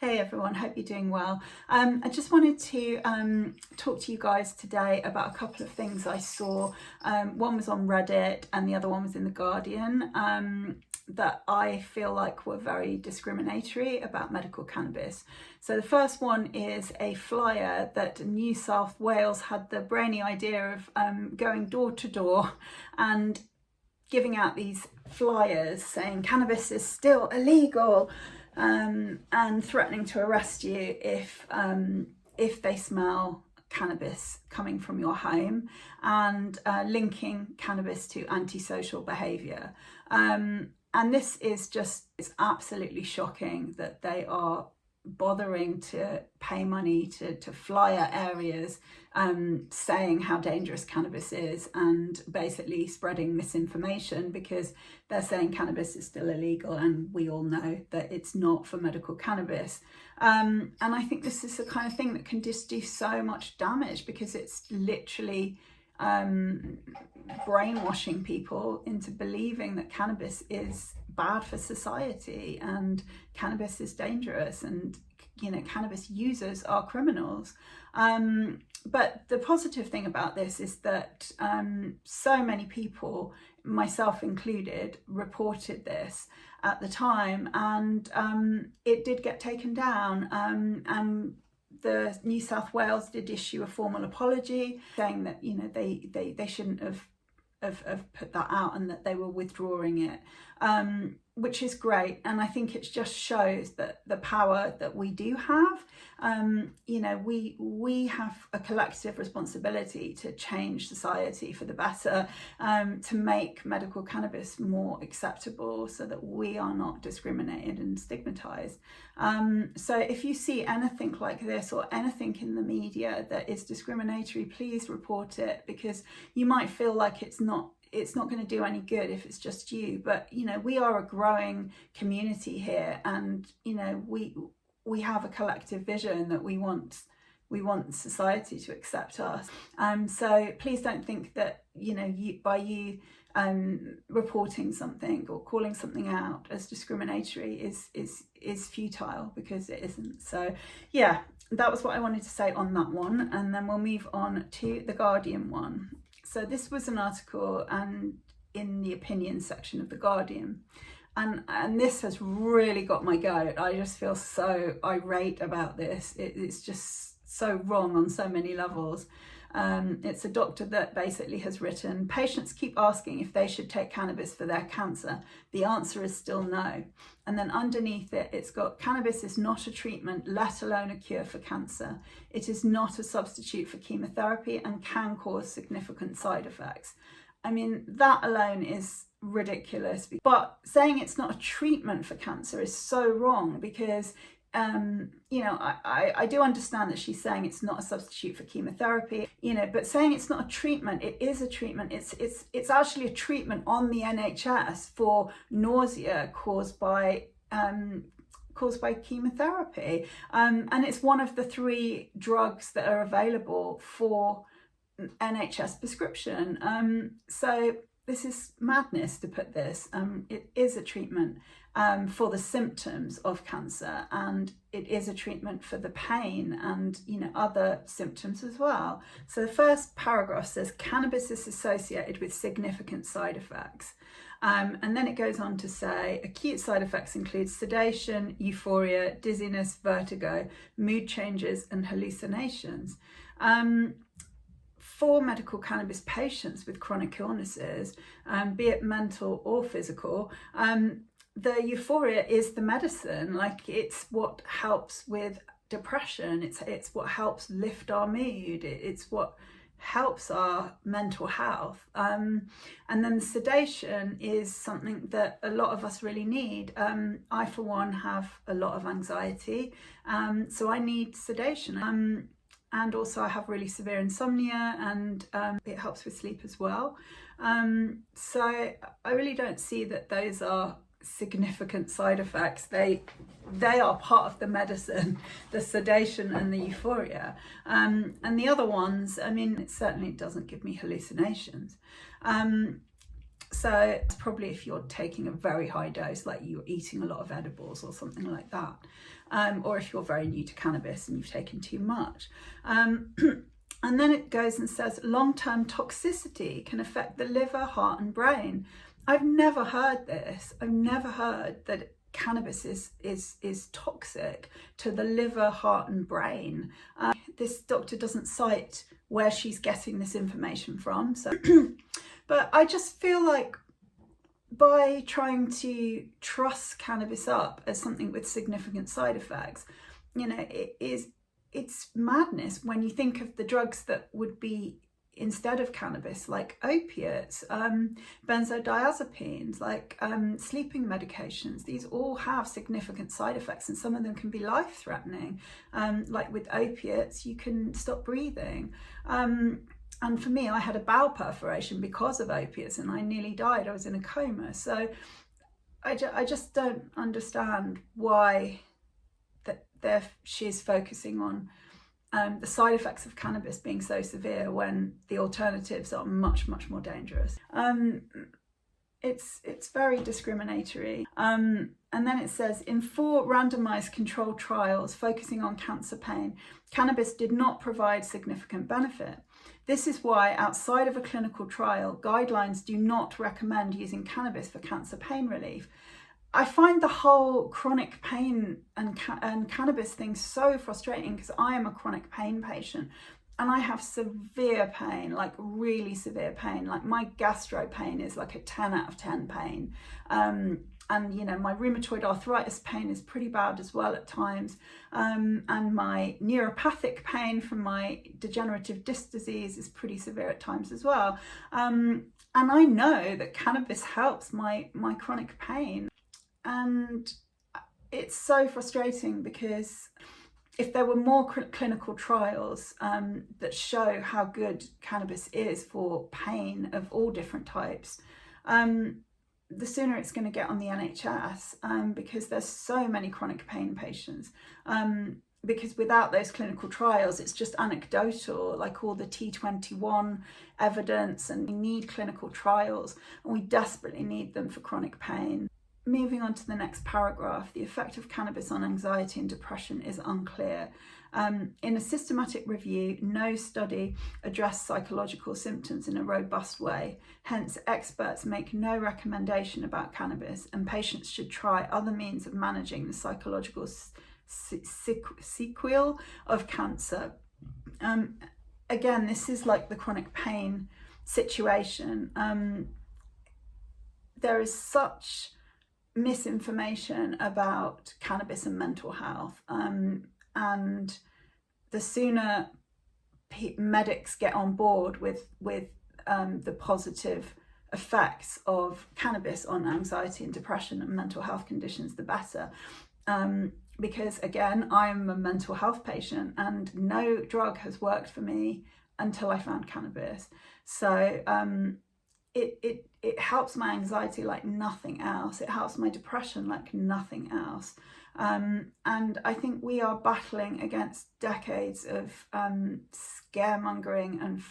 Hey everyone, hope you're doing well. I just wanted to talk to you guys today about a couple of things I saw. One was on Reddit and the other one was in The Guardian that I feel like were very discriminatory about medical cannabis. So the first one is a flyer that New South Wales had the brainy idea of going door to door and giving out these flyers saying cannabis is still illegal. And threatening to arrest you if they smell cannabis coming from your home, and linking cannabis to antisocial behaviour. And this is it's absolutely shocking that they are bothering to pay money to flyer areas saying how dangerous cannabis is and basically spreading misinformation because they're saying cannabis is still illegal, and we all know that it's not for medical cannabis. And I think this is the kind of thing that can just do so much damage because it's literally brainwashing people into believing that cannabis is bad for society and cannabis is dangerous, and cannabis users are criminals. But the positive thing about this is that so many people, myself included, reported this at the time, and it did get taken down, and the New South Wales did issue a formal apology saying that they shouldn't have put that out and that they were withdrawing it, which is great. And I think it just shows that the power that we do have, we have a collective responsibility to change society for the better, to make medical cannabis more acceptable so that we are not discriminated and stigmatized. So if you see anything like this or anything in the media that is discriminatory, please report it, because you might feel like it's not going to do any good if it's just you, but we are a growing community here, and we have a collective vision that we want society to accept us. So please don't think that you reporting something or calling something out as discriminatory is futile, because it isn't. So yeah, that was what I wanted to say on that one, and then we'll move on to the Guardian one. So this was an article and in the opinion section of The Guardian. And this has really got my goat. I just feel so irate about this. It's just so wrong on so many levels. It's a doctor that basically has written, patients keep asking if they should take cannabis for their cancer. The answer is still no. And then underneath it, it's got, cannabis is not a treatment, let alone a cure for cancer. It is not a substitute for chemotherapy and can cause significant side effects. I mean, that alone is ridiculous. But saying it's not a treatment for cancer is so wrong, because I do understand that she's saying it's not a substitute for chemotherapy, but saying it's not a treatment, it is a treatment. It's actually a treatment on the NHS for nausea caused by chemotherapy, and it's one of the 3 drugs that are available for NHS prescription. So this is madness to put this. It is a treatment for the symptoms of cancer, and it is a treatment for the pain and other symptoms as well. So the first paragraph says cannabis is associated with significant side effects, and then it goes on to say acute side effects include sedation, euphoria, dizziness, vertigo, mood changes and hallucinations. For medical cannabis patients with chronic illnesses, be it mental or physical, the euphoria is the medicine. Like, it's what helps with depression. It's what helps lift our mood. It's what helps our mental health. And then the sedation is something that a lot of us really need. I, for one, have a lot of anxiety, so I need sedation. And also I have really severe insomnia, and it helps with sleep as well. So I really don't see that those are significant side effects. They are part of the medicine, the sedation and the euphoria. And the other ones, I mean, it certainly doesn't give me hallucinations. So it's probably if you're taking a very high dose, like you're eating a lot of edibles or something like that, or if you're very new to cannabis and you've taken too much. And then it goes and says long-term toxicity can affect the liver, heart and brain. I've never heard this. I've never heard that cannabis is toxic to the liver, heart and brain. This doctor doesn't cite where she's getting this information from. So, but I just feel like by trying to truss cannabis up as something with significant side effects, you know, it's madness when you think of the drugs that would be instead of cannabis, like opiates, benzodiazepines, like sleeping medications. These all have significant side effects and some of them can be life-threatening. Like with opiates, you can stop breathing. And for me, I had a bowel perforation because of opiates and I nearly died. I was in a coma. So I just don't understand why she's focusing on the side effects of cannabis being so severe when the alternatives are much, much more dangerous. It's very discriminatory. And then it says, in 4 randomized controlled trials focusing on cancer pain, cannabis did not provide significant benefit. This is why, outside of a clinical trial, guidelines do not recommend using cannabis for cancer pain relief. I find the whole chronic pain and cannabis thing so frustrating because I am a chronic pain patient and I have severe pain, like really severe pain. Like my gastro pain is like a 10 out of 10 pain. And you know, my rheumatoid arthritis pain is pretty bad as well at times. And my neuropathic pain from my degenerative disc disease is pretty severe at times as well. And I know that cannabis helps my chronic pain. And it's so frustrating because if there were more clinical trials that show how good cannabis is for pain of all different types, the sooner it's going to get on the NHS, because there's so many chronic pain patients. Because without those clinical trials, it's just anecdotal, like all the T21 evidence, and we need clinical trials and we desperately need them for chronic pain. Moving on to the next paragraph, the effect of cannabis on anxiety and depression is unclear. In a systematic review, no study addressed psychological symptoms in a robust way. Hence, experts make no recommendation about cannabis, and patients should try other means of managing the psychological sequelae of cancer. Again, this is like the chronic pain situation. There is such misinformation about cannabis and mental health, and the sooner medics get on board with the positive effects of cannabis on anxiety and depression and mental health conditions, the better. Because again, I'm a mental health patient and no drug has worked for me until I found cannabis. So it helps my anxiety like nothing else. It helps my depression like nothing else. And I think we are battling against decades of scaremongering and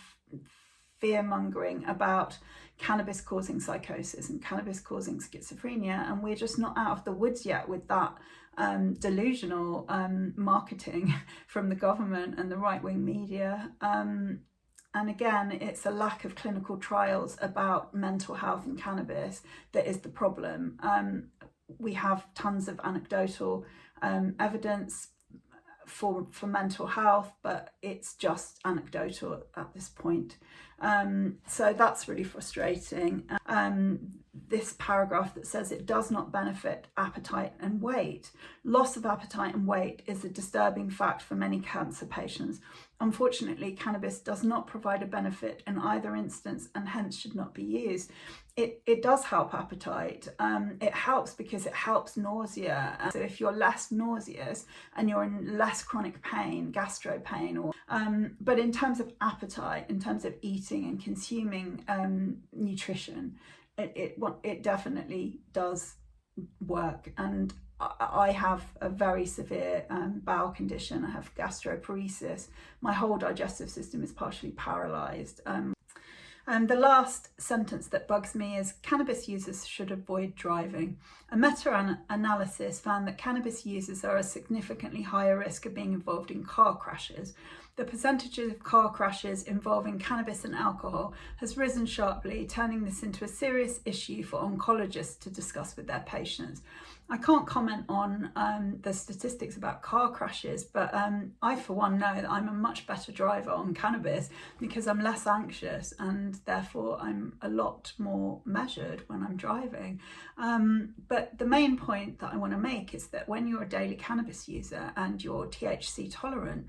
fear-mongering about cannabis causing psychosis and cannabis causing schizophrenia, and we're just not out of the woods yet with that delusional marketing from the government and the right-wing media. And again, it's a lack of clinical trials about mental health and cannabis that is the problem. We have tons of anecdotal evidence for mental health, but it's just anecdotal at this point. So that's really frustrating. This paragraph that says it does not benefit appetite and weight. Loss of appetite and weight is a disturbing fact for many cancer patients. Unfortunately, cannabis does not provide a benefit in either instance and hence should not be used. It does help appetite. It helps because it helps nausea. So if you're less nauseous and you're in less chronic pain, gastro pain, or but in terms of appetite, in terms of eating and consuming nutrition, it definitely does work. And I have a very severe bowel condition. I have gastroparesis. My whole digestive system is partially paralysed. The last sentence that bugs me is cannabis users should avoid driving. A meta-analysis found that cannabis users are at a significantly higher risk of being involved in car crashes. The percentages of car crashes involving cannabis and alcohol has risen sharply, turning this into a serious issue for oncologists to discuss with their patients. I can't comment on the statistics about car crashes, but I for one know that I'm a much better driver on cannabis because I'm less anxious and therefore I'm a lot more measured when I'm driving. But the main point that I want to make is that when you're a daily cannabis user and you're THC tolerant,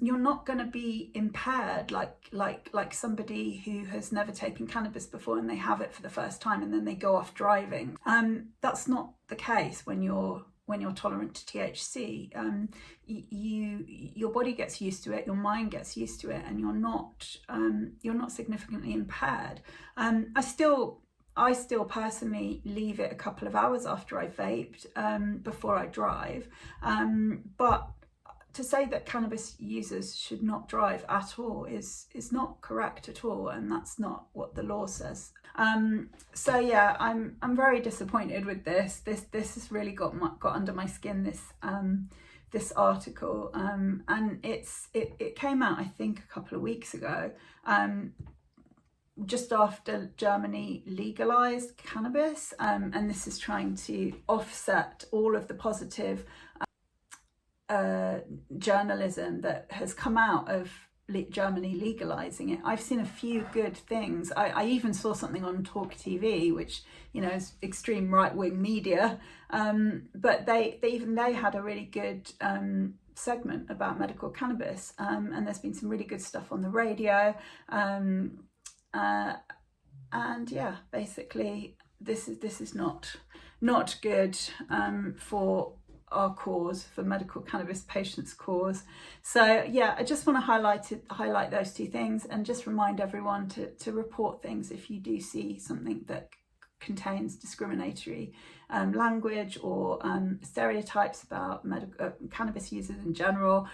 you're not going to be impaired like somebody who has never taken cannabis before and they have it for the first time and then they go off driving. That's not the case when you're tolerant to THC. Your body gets used to it, your mind gets used to it, and you're not significantly impaired. I still personally leave it a couple of hours after I vaped before I drive, but to say that cannabis users should not drive at all is not correct at all, and that's not what the law says. So yeah, I'm very disappointed with this. This has really got under my skin, this article, and it came out I think a couple of weeks ago, just after Germany legalized cannabis, and this is trying to offset all of the positive journalism that has come out of Germany legalizing it. I've seen a few good things. I even saw something on Talk TV, which is extreme right-wing media, but they had a really good segment about medical cannabis, and there's been some really good stuff on the radio, and yeah, basically this is not good for our cause, for medical cannabis patients' cause. So yeah, I just want to highlight those two things and just remind everyone to report things if you do see something that contains discriminatory language or stereotypes about cannabis users in general.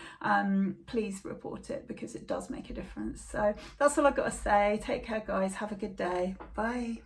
Please report it because it does make a difference. So that's all I've got to say. Take care, guys. Have a good day. Bye.